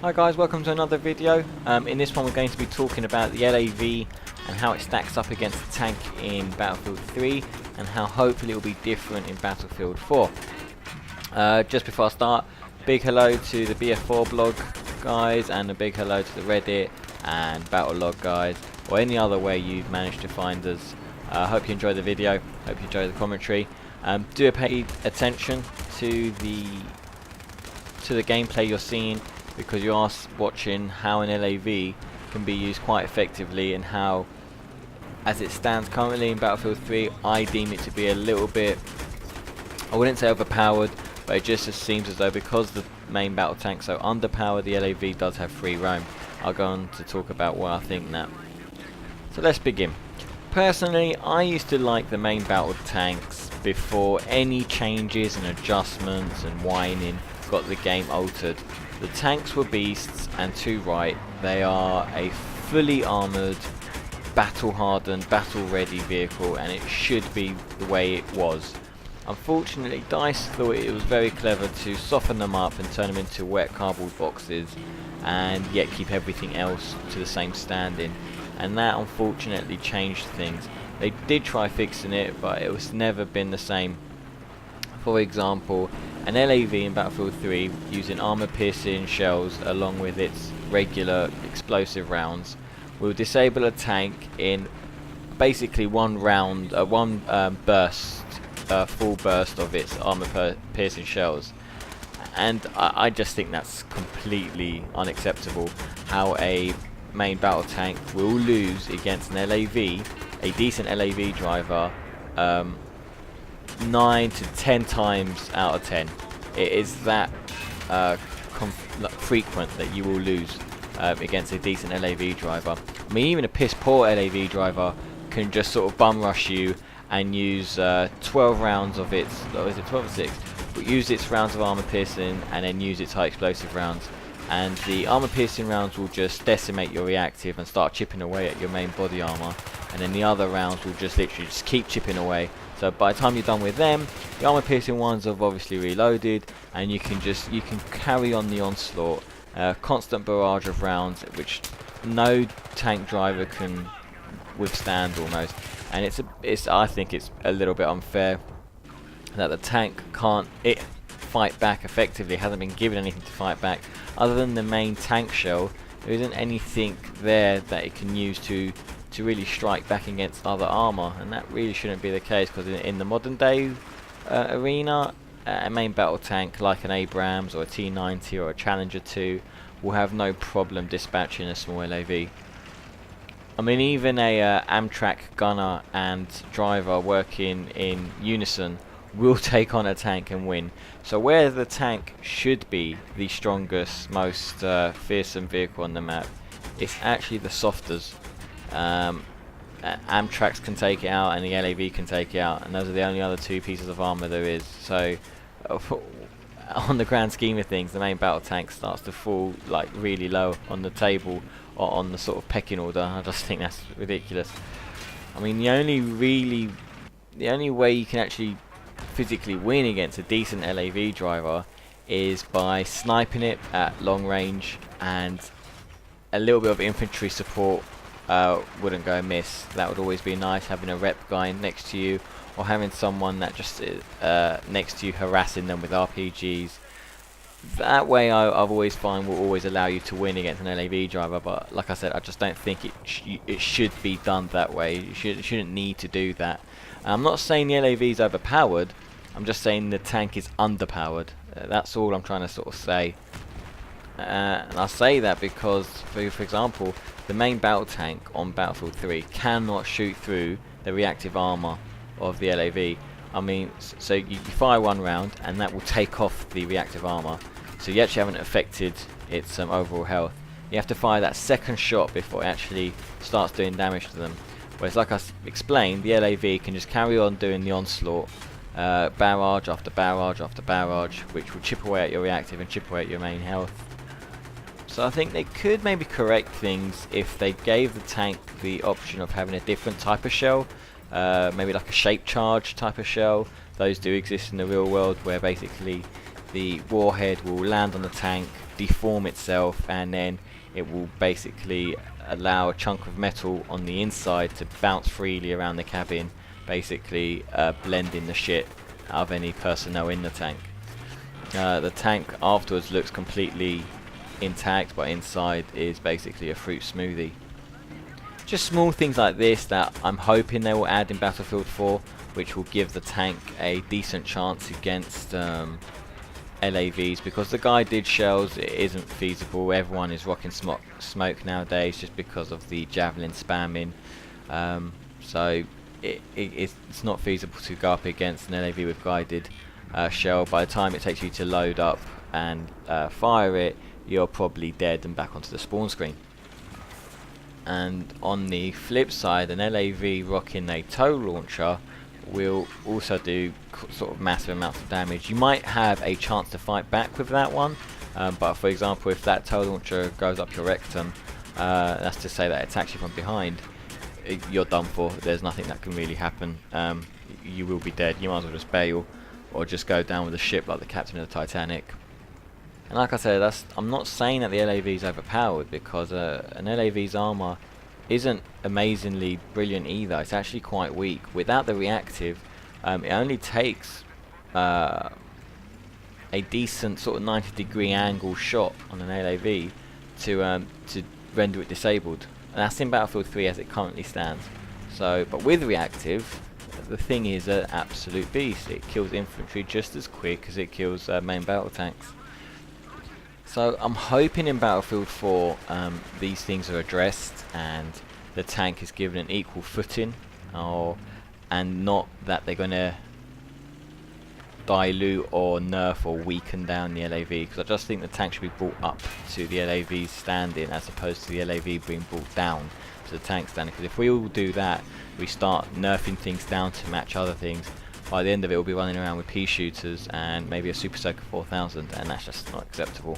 Hi guys, welcome to another video. In this one we're going to be talking about the LAV and how it stacks up against the tank in Battlefield 3 and how hopefully it will be different in Battlefield 4. Just before I start, big hello to the BF4 blog guys and a big hello to the Reddit and Battlelog guys, or any other way you've managed to find us. Hope you enjoy the video, hope you enjoy the commentary. Do pay attention to the gameplay you're seeing, because you are watching how an LAV can be used quite effectively, and how, as it stands currently in Battlefield 3, I deem it to be a little bit, I wouldn't say overpowered, but it just seems as though because the main battle tank's so underpowered, the LAV does have free roam. I'll go on to talk about why I think that. So let's begin. Personally, I used to like the main battle tanks before any changes and adjustments and whining got the game altered. The tanks were beasts, and to right, they are a fully armoured, battle-hardened, battle-ready vehicle, and it should be the way it was. Unfortunately, DICE thought it was very clever to soften them up and turn them into wet cardboard boxes, and yet keep everything else to the same standing. And that unfortunately changed things. They did try fixing it, but it was never been the same. For example, an LAV in Battlefield 3 using armor-piercing shells along with its regular explosive rounds will disable a tank in basically one round, burst, full burst of its armor-piercing shells. And I just think that's completely unacceptable. How a main battle tank will lose against an LAV, a decent LAV driver, 9 to 10 times out of 10. It is that frequent that you will lose against a decent LAV driver. I mean, even a piss poor LAV driver can just sort of bum rush you and use 12 rounds of its, or is it 12 or 6? But use its rounds of armor piercing and then use its high explosive rounds. And the armor piercing rounds will just decimate your reactive and start chipping away at your main body armor. And then the other rounds will just literally just keep chipping away. So by the time you're done with them, the armor piercing ones have obviously reloaded, and you can carry on the onslaught. Constant barrage of rounds which no tank driver can withstand almost. And I think it's a little bit unfair that the tank can't fight back effectively. It hasn't been given anything to fight back other than the main tank shell. There isn't anything there that it can use to really strike back against other armor, and that really shouldn't be the case, because in the modern day arena, a main battle tank like an Abrams or a T90 or a Challenger 2 will have no problem dispatching a small LAV. I mean, even a Amtrak gunner and driver working in unison will take on a tank and win. So where the tank should be the strongest, most fearsome vehicle on the map, it's actually the softers. Amtrax can take it out and the LAV can take it out, and those are the only other two pieces of armor there is. So on the grand scheme of things, the main battle tank starts to fall like really low on the table or on the sort of pecking order. I just think that's ridiculous. I mean, the only way you can actually physically win against a decent LAV driver is by sniping it at long range, and a little bit of infantry support wouldn't go amiss. That would always be nice, having a rep guy next to you, or having someone that just next to you harassing them with RPGs. That way I've always find will always allow you to win against an LAV driver, but like I said, I just don't think it should be done that way. You shouldn't need to do that. I'm not saying the LAV is overpowered, I'm just saying the tank is underpowered. That's all I'm trying to sort of say. And I say that because, for example, the main battle tank on Battlefield 3 cannot shoot through the reactive armor of the LAV. I mean, so you fire one round and that will take off the reactive armor, so you actually haven't affected its overall health. You have to fire that second shot before it actually starts doing damage to them. Whereas, like I explained, the LAV can just carry on doing the onslaught, barrage after barrage after barrage, which will chip away at your reactive and chip away at your main health. So I think they could maybe correct things if they gave the tank the option of having a different type of shell, maybe like a shape charge type of shell. Those do exist in the real world, where basically the warhead will land on the tank, deform itself, and then it will basically allow a chunk of metal on the inside to bounce freely around the cabin, basically blending the shit out of any personnel in the tank. The tank afterwards looks completely intact, but inside is basically a fruit smoothie. Just small things like this that I'm hoping they will add in Battlefield 4, which will give the tank a decent chance against LAVs, because the guided shells, it isn't feasible. Everyone is rocking smoke nowadays just because of the javelin spamming, so it's not feasible to go up against an LAV with guided shell. By the time it takes you to load up and fire it, you're probably dead and back onto the spawn screen. And on the flip side, an LAV rocking a tow launcher will also do sort of massive amounts of damage. You might have a chance to fight back with that one, but for example, if that tow launcher goes up your rectum, that's to say that it attacks you from behind, you're done for. There's nothing that can really happen. You will be dead. You might as well just bail or just go down with the ship like the captain of the Titanic. And like I said, I'm not saying that the LAV is overpowered, because an LAV's armor isn't amazingly brilliant either. It's actually quite weak. Without the reactive, it only takes a decent sort of 90-degree angle shot on an LAV to render it disabled. And that's in Battlefield 3 as it currently stands. So, but with reactive, the thing is an absolute beast. It kills infantry just as quick as it kills main battle tanks. So I'm hoping in Battlefield 4 these things are addressed and the tank is given an equal footing, and not that they're going to dilute or nerf or weaken down the LAV, because I just think the tank should be brought up to the LAV's standing as opposed to the LAV being brought down to the tank standing. Because if we all do that, we start nerfing things down to match other things, by the end of it we'll be running around with pea shooters and maybe a Super Soaker 4000, and that's just not acceptable.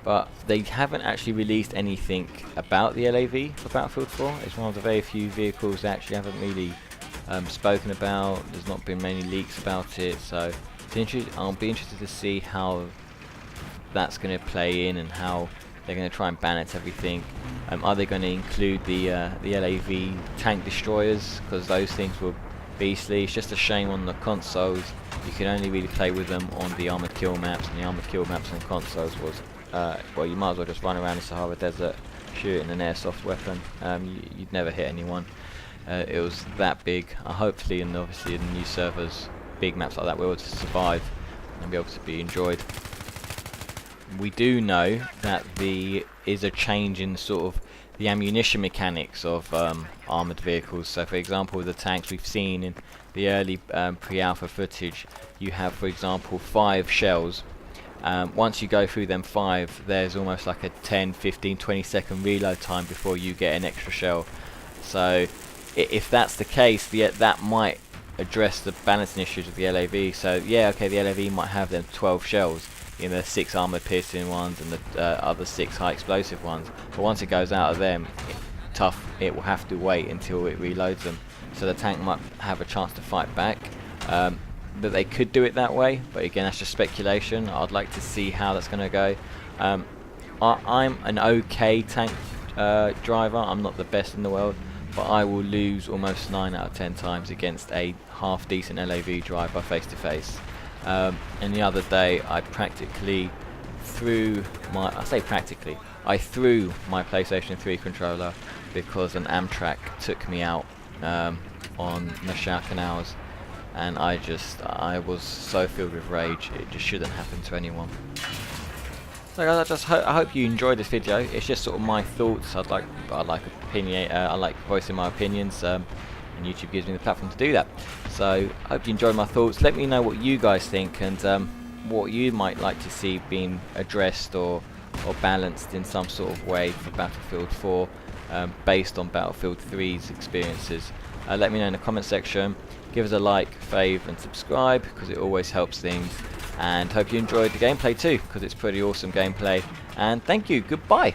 But they haven't actually released anything about the LAV for Battlefield 4. It's one of the very few vehicles they actually haven't really spoken about. There's not been many leaks about it, so I'll be interested to see how that's going to play in and how they're going to try and balance everything. Are they going to include the LAV tank destroyers, because those things were beastly. It's just a shame on the consoles you can only really play with them on the armoured kill maps, and the armoured kill maps on consoles was well, you might as well just run around the Sahara Desert shooting an airsoft weapon. You'd never hit anyone. It was that big. Hopefully, and obviously in new servers, big maps like that will be able to survive and be able to be enjoyed. We do know that there is a change in sort of the ammunition mechanics of armoured vehicles. So for example, the tanks we've seen in the early pre-alpha footage, you have for example 5 shells. Once you go through them 5, there's almost like a 10, 15, 20 second reload time before you get an extra shell. So if that's the case, that might address the balancing issues of the LAV. So yeah, okay, the LAV might have them 12 shells in the 6 armoured piercing ones and the other 6 high explosive ones, but once it goes out of them, it will have to wait until it reloads them. So the tank might have a chance to fight back. That they could do it that way, but again, that's just speculation. I'd like to see how that's going to go. I'm an okay tank driver. I'm not the best in the world, but I will lose almost 9 out of 10 times against a half decent LAV driver face to face. And the other day I practically threw my PlayStation 3 controller because an Amtrak took me out on Nassau Canals, and I was so filled with rage. It just shouldn't happen to anyone. So guys, I hope you enjoyed this video. It's just sort of my thoughts. I like voicing my opinions, and YouTube gives me the platform to do that. So I hope you enjoyed my thoughts. Let me know what you guys think, and what you might like to see being addressed or balanced in some sort of way for Battlefield 4, based on Battlefield 3's experiences. Let me know in the comment section. Give us a like, fave and subscribe, because it always helps things. And hope you enjoyed the gameplay too, because it's pretty awesome gameplay. And thank you, goodbye.